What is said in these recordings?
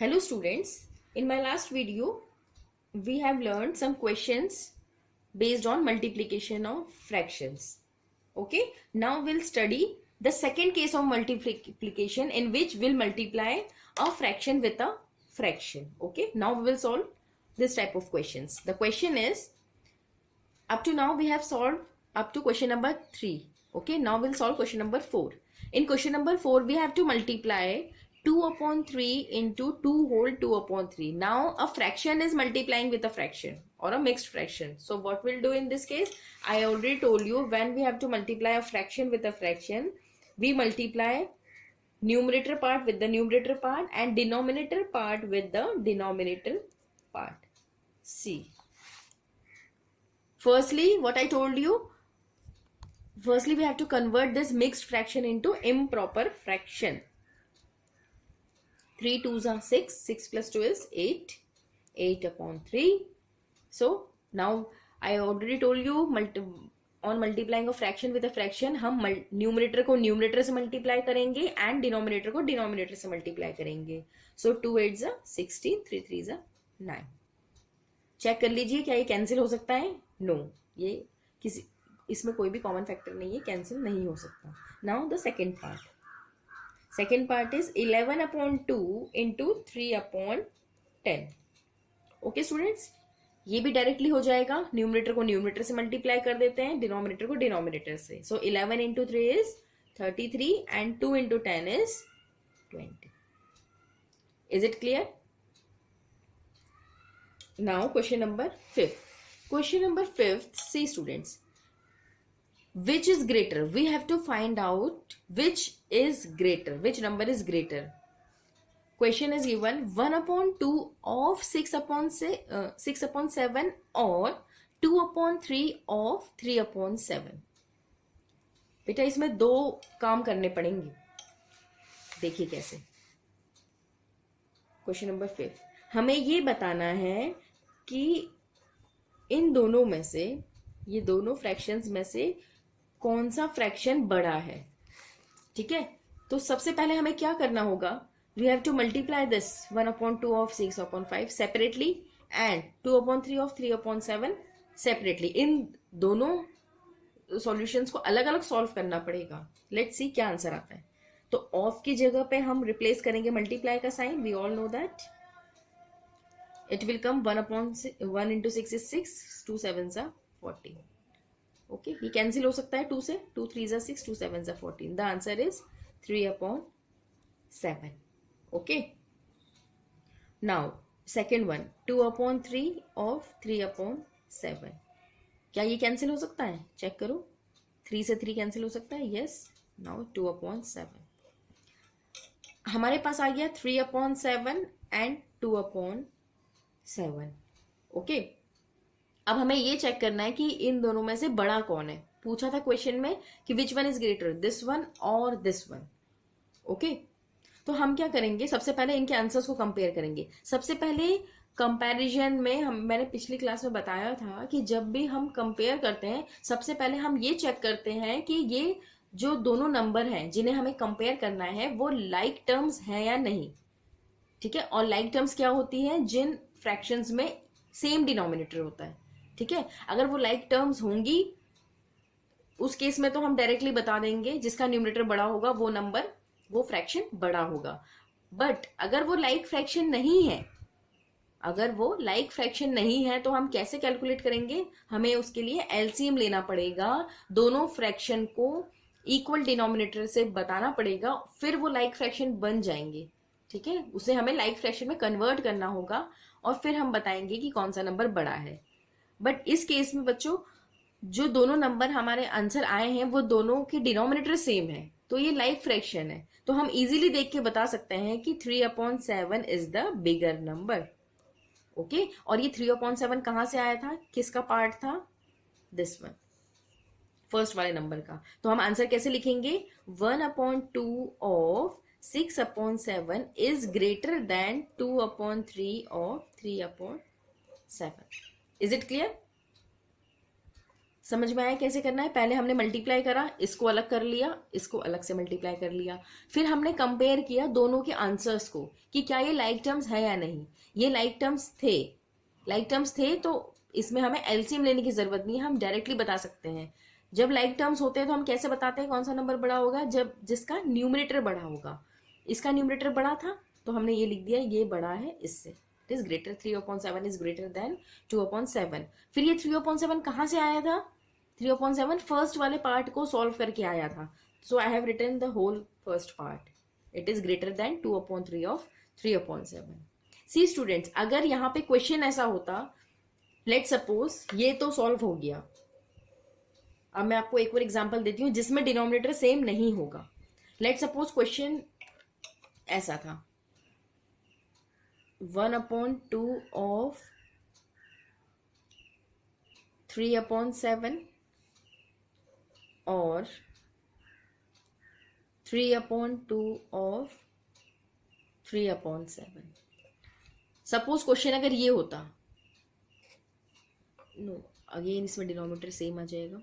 Hello students, in my last video we have learned some questions based on multiplication of fractions. Okay, now we'll study the second case of multiplication in which we'll multiply a fraction with a fraction. Okay, now we will solve this type of questions. The question is, up to now we have solved up to question number 3. Okay, now we'll solve question number 4. In question number 4 we have to multiply 2 upon 3 into 2 whole 2 upon 3. Now a fraction is multiplying with a fraction or a mixed fraction. So what we'll do in this case, I already told you, when we have to multiply a fraction with a fraction, we multiply numerator part with the numerator part and denominator part with the denominator part. See, firstly what I told you, firstly we have to convert this mixed fraction into improper fraction. 3 2s are 6, 6 plus 2 is 8, 8 upon 3. So now I already told you, on multiplying a fraction with a fraction, हम numerator को numerator से multiply करेंगे and denominator को denominator से multiply करेंगे. सो 2 8s are 16, 3 3s are 9. Check कर लीजिए क्या ये कैंसिल हो सकता है? नो, ये किसी इसमें कोई भी कॉमन फैक्टर नहीं है, कैंसिल नहीं हो सकता. Now the second part. Second part is 11 upon 2 into 3 upon 10. Okay students, ये भी डायरेक्टली हो जाएगा. न्यूमरेटर को न्यूमरेटर से मल्टीप्लाई कर देते हैं, डिनोमिनेटर को डिनोमिनेटर से. सो 11 into 3 is 33 and 2 into 10 is 20. Is it clear? Now question number 5. Question number 5, see students, which is greater? We have to find out which is greater, which number is greater. Question is given 1 upon 2 of 6 upon 7 or 2 upon 3 of 3 upon 7. बेटा इसमें दो काम करने पड़ेंगे, देखिए कैसे. Question number 5, हमें ये बताना है कि इन दोनों में से, ये दोनों फ्रैक्शंस में से कौन सा फ्रैक्शन बड़ा है. ठीक है, तो सबसे पहले हमें क्या करना होगा, we have to multiply this 1 upon 2 of 6 upon 5 separately and 2 upon 3 of 3 upon 7 separately. इन दोनों सॉल्यूशंस को अलग अलग सॉल्व करना पड़ेगा. लेट्स सी क्या आंसर आता है. तो ऑफ की जगह पे हम रिप्लेस करेंगे मल्टीप्लाई का sign. We all know that it will come 1 into 6 is 6, 2 7s are 14. Okay, ये कैंसिल हो सकता है 2 से. 2 3s are 6, 2 7s are 14. The answer is 3 upon 7. Okay, now second one, 2 upon 3 of 3 upon 7. क्या ये cancel हो सकता है? चेक करो. 3 से 3 कैंसिल हो सकता है. यस. Now 2 upon 7. हमारे पास आ गया 3 upon 7 एंड 2 upon 7. ओके, अब हमें ये चेक करना है कि इन दोनों में से बड़ा कौन है. पूछा था क्वेश्चन में कि which one is greater, this one और दिस वन. ओके, तो हम क्या करेंगे, सबसे पहले इनके आंसर्स को कंपेयर करेंगे. सबसे पहले कंपैरिजन में मैंने पिछली क्लास में बताया था कि जब भी हम कंपेयर करते हैं, सबसे पहले हम ये चेक करते हैं कि ये जो दोनों नंबर हैं जिन्हें हमें कंपेयर करना है वो लाइक टर्म्स हैं या नहीं. ठीक है, और लाइक टर्म्स क्या होती है, जिन फ्रैक्शंस में सेम डिनोमिनेटर होता है. ठीक है, अगर वो लाइक टर्म्स होंगी उस केस में तो हम डायरेक्टली बता देंगे जिसका न्यूमरेटर बड़ा होगा वो नंबर, वो फ्रैक्शन बड़ा होगा. बट अगर वो लाइक फ्रैक्शन नहीं है, अगर वो लाइक फ्रैक्शन नहीं है तो हम कैसे कैलकुलेट करेंगे, हमें उसके लिए एलसीएम लेना पड़ेगा. दोनों फ्रैक्शन को इक्वल डिनोमिनेटर से बताना पड़ेगा, फिर वो लाइक फ्रैक्शन बन जाएंगे. ठीक है, उसे हमें लाइक फ्रैक्शन में कन्वर्ट करना होगा और फिर हम बताएंगे कि कौन सा नंबर बड़ा है. बट इस केस में बच्चों, जो दोनों नंबर हमारे आंसर आए हैं वो दोनों के डिनोमिनेटर सेम है, तो ये लाइक फ्रैक्शन है. तो हम इजीली देख के बता सकते हैं कि 3 upon 7 is the bigger number. Okay, और ये 3 upon 7 कहां से आया था, किसका पार्ट था, दिस वन, फर्स्ट वाले नंबर का. तो हम आंसर कैसे लिखेंगे, 1 upon 2 of 6 upon 7 is greater than 2 upon 3 of 3 upon 7. Is it clear? समझ में आया कैसे करना है? पहले हमने मल्टीप्लाई करा, इसको अलग कर लिया, इसको अलग से मल्टीप्लाई कर लिया, फिर हमने कंपेयर किया दोनों के आंसर्स को कि क्या ये लाइक टर्म्स है या नहीं। ये लाइक टर्म्स थे तो इसमें हमें एलसीएम लेने की जरूरत नहीं है, हम डायरेक्टली बता सकते हैं। जब लाइक टर्म्स होते हैं तो हम कैसे बताते हैं कौन सा नंबर बड़ा होगा? जब जिसका न्यूमरेटर बड़ा होगा। इसका न्यूमरेटर बड़ा था तो हमने ये लिख दिया ये बड़ा है इससे, it is greater, 3/7 is greater then 2/7। फिर ये 3/7 कहाँ से आया था? 3/7 फर्स्ट वाले पार्ट को सॉल्व करके आया था, so I have written the whole first part, it is greater than 2/3 of 3/7। See students, अगर यहाँ पे क्वेश्चन ऐसा होता, लेट सपोज ये तो सॉल्व हो गया, अब मैं आपको एक और एग्जांपल देती हूँ जिसमें डिनोमिनेटर सेम नहीं होगा। लेट सपोज क्वेश्चन ऐसा था 1/2 ऑफ 3/7 और 3/2 ऑफ 3/7। सपोज क्वेश्चन अगर ये होता, नो अगेन इसमें डिनोमिनेटर सेम आ जाएगा,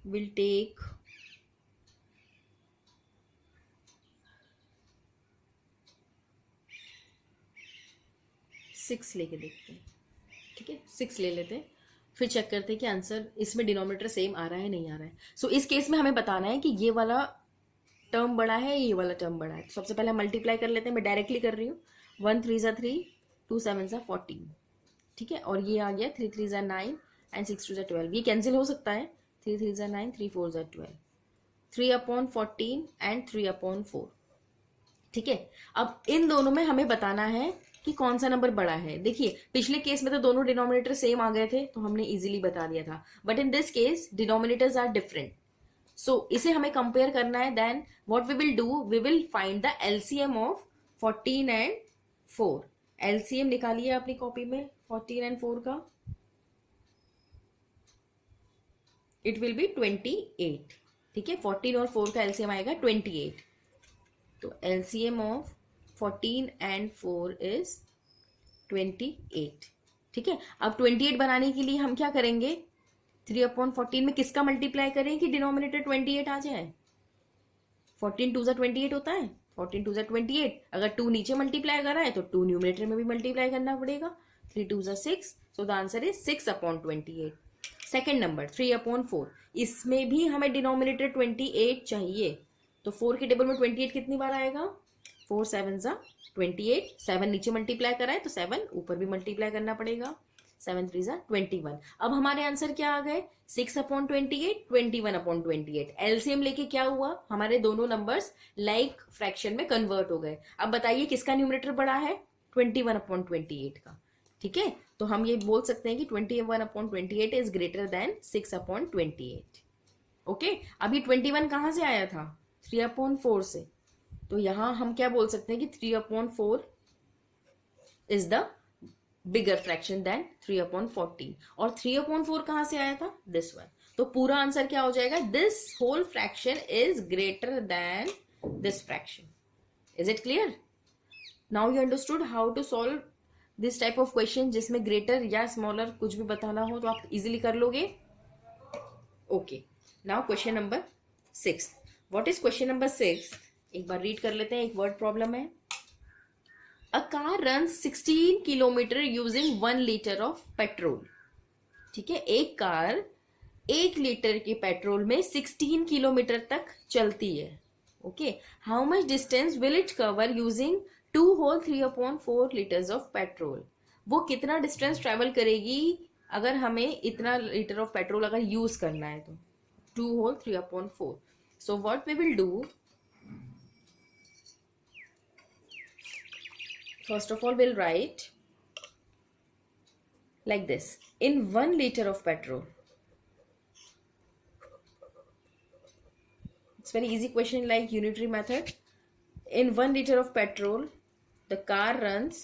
विल टेक 6 लेके देखते हैं, ठीक है 6 ले लेते हैं, फिर चेक करते हैं कि आंसर इसमें डिनोमिनेटर सेम आ रहा है नहीं आ रहा है। सो इस केस में हमें बताना है कि ये वाला टर्म बड़ा है ये वाला टर्म बड़ा है। तो सबसे पहले हम मल्टीप्लाई कर लेते हैं, मैं डायरेक्टली कर रही हूँ, 1 3 ज़ा 3, 2 7 ज़ा 14, ठीक है, और ये आ गया 3 3 ज़ा 9 एंड 6 2 ज़ा 12, ये कैंसिल हो सकता है, 3 3 ज़ा 9, 3 4 ज़ा 12, 3/14 एंड 3/4, ठीक है। अब इन दोनों में हमें बताना है कि कौन सा नंबर बड़ा है। देखिए पिछले केस में तो दोनों डिनोमिनेटर सेम आ गए थे तो हमने इजीली बता दिया था, but in this case denominators are different, so इसे हमें कंपेयर करना है। Then what we will do, we will find the LCM of 14 and 4। LCM निकालिए अपनी कॉपी में 14 एंड 4 का, इट विल बी 28, ठीक है, 14 और 4 का एलसीएम आएगा 28। तो एलसीएम ऑफ 14 एंड 4 इज 28, ठीक है। अब 28 बनाने के लिए हम क्या करेंगे, 3/14 में किसका मल्टीप्लाई करें कि डिनोमिनेटर 28 आ जाए? 14 2 ज़ा 28 होता है, 14 2 ज़ा 28, अगर 2 नीचे मल्टीप्लाई करा है तो 2 न्यूमरेटर में भी मल्टीप्लाई करना पड़ेगा, 3 2 ज़ा 6, so the answer is 6/28। Second number 3/4, इसमें भी हमें डिनोमिनेटर 28 चाहिए, तो 4 के टेबल में 28 कितनी बार आएगा, 4 7 ज़ा 28, 7 नीचे मल्टीप्लाई करा है तो 7 ऊपर भी मल्टीप्लाई करना पड़ेगा, 7 3 ज़ा 21। अब हमारे आंसर क्या आ गए, 6/28, 21/28। एलसीएम लेके क्या हुआ, हमारे दोनों नंबर्स लाइक फ्रैक्शन में कन्वर्ट हो गए। अब बताइए किसका न्यूमरेटर बड़ा है, 21/28 का, ठीक है। तो हम ये बोल सकते हैं कि 21/28 इज ग्रेटर देन 6/28। ओके, अब ये 21 कहाँ से आया था, 3/4 से, तो यहां हम क्या बोल सकते हैं कि 3/4 is the bigger fraction than 3/14। और 3/4 कहां से आया था, दिस वन। तो पूरा आंसर क्या हो जाएगा, this whole fraction is greater than this fraction. Is it clear? Now you understood how to solve this type of question जिसमें ग्रेटर या स्मॉलर कुछ भी बताना हो तो आप इजिली कर लोगे। Okay, now question number 6। What is question number 6? एक बार रीड कर लेते हैं, एक वर्ड प्रॉब्लम है। A car runs 16 kilometre using 1 litre of petrol, ठीक है, एक कार 1 लीटर के पेट्रोल में 16 किलोमीटर तक चलती है। Okay, how much distance will it cover using 2 whole 3/4 litres of petrol? वो कितना डिस्टेंस ट्रेवल करेगी अगर हमें इतना लीटर ऑफ पेट्रोल अगर यूज करना है तो 2 whole 3/4। So what we will do, first of all we'll write like this, in 1 liter of petrol, it's very easy question like unitary method, in 1 liter of petrol the car runs,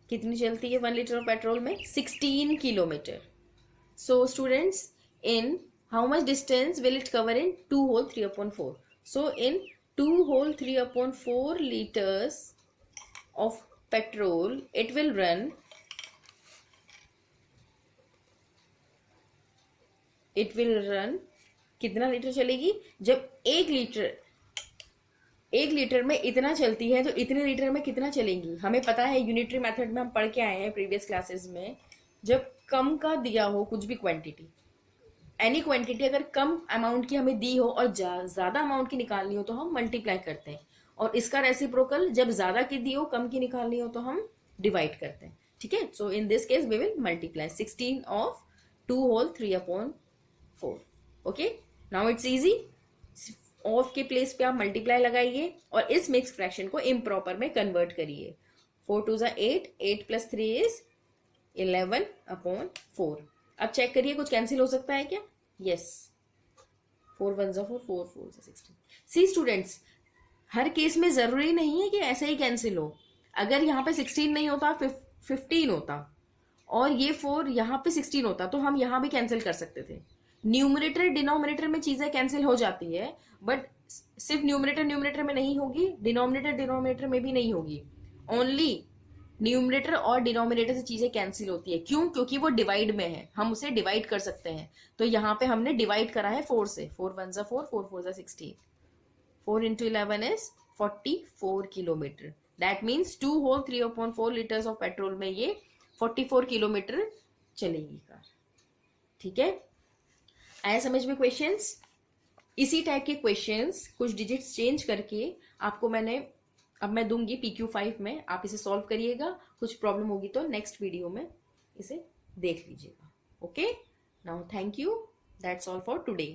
कितनी चलती है 1 litre of petrol में, 16 kilometre. So students, in how much distance will it cover in 2 whole 3/4? So in 2 whole 3/4 liters of petrol, it will run, कितना litre चलेगी? जब 1 litre में इतना चलती है तो इतने लीटर में कितना चलेंगी? हमें पता है, यूनिटरी मेथड में हम पढ़ के आए हैं प्रीवियस क्लासेस में, जब कम का दिया हो कुछ भी क्वांटिटी, एनी क्वांटिटी अगर कम अमाउंट की हमें दी हो और ज्यादा अमाउंट की निकालनी हो तो हम मल्टीप्लाई करते हैं, और इसका रेसिप्रोकल जब ज्यादा की दी हो कम की निकालनी हो तो हम डिवाइड करते हैं. ठीक है, so in this case we will multiply 16 of 2 whole 3/4. Okay, now it's easy. Of के प्लेस पे आप मल्टीप्लाई लगाइए और इस मिक्स फ्रैक्शन को इम्प्रॉपर में कन्वर्ट करिए. 4 2 8, 8 + 3 इज 11/4. अब चेक करिए कुछ कैंसिल हो सकता है क्या? यस. 4 1 4, 4 4 16. सी स्टूडेंट्स, हर केस में जरूरी नहीं है कि ऐसे ही कैंसिल हो. अगर यहाँ पे 16 नहीं होता, 15 होता, और ये 4 यहाँ पे 16 होता, तो हम यहाँ भी कैंसिल कर सकते थे. न्यूमरेटर डिनोमिनेटर में चीजें कैंसिल हो जाती है, बट सिर्फ न्यूमरेटर में नहीं होगी, डिनोमिनेटर में भी नहीं होगी. ओनली न्यूमरेटर और डिनोमिनेटर से चीजें कैंसिल होती है. क्यों? क्योंकि वो डिवाइड में है, हम उसे डिवाइड कर सकते हैं. तो यहाँ पे हमने डिवाइड करा है 4 से. 4 1 4, 4 4 16. 4 into 11 is 44 kilometre. That means 2 whole 3/4 litres of petrol में ये 44 किलोमीटर चलेगी कार. ठीक है, आया समझ में क्वेश्चंस? इसी टाइप के क्वेश्चंस कुछ डिजिट्स चेंज करके आपको अब मैं दूंगी PQ5 में, आप इसे सॉल्व करिएगा. कुछ प्रॉब्लम होगी तो नेक्स्ट वीडियो में इसे देख लीजिएगा. Okay, now thank you, that's all for today.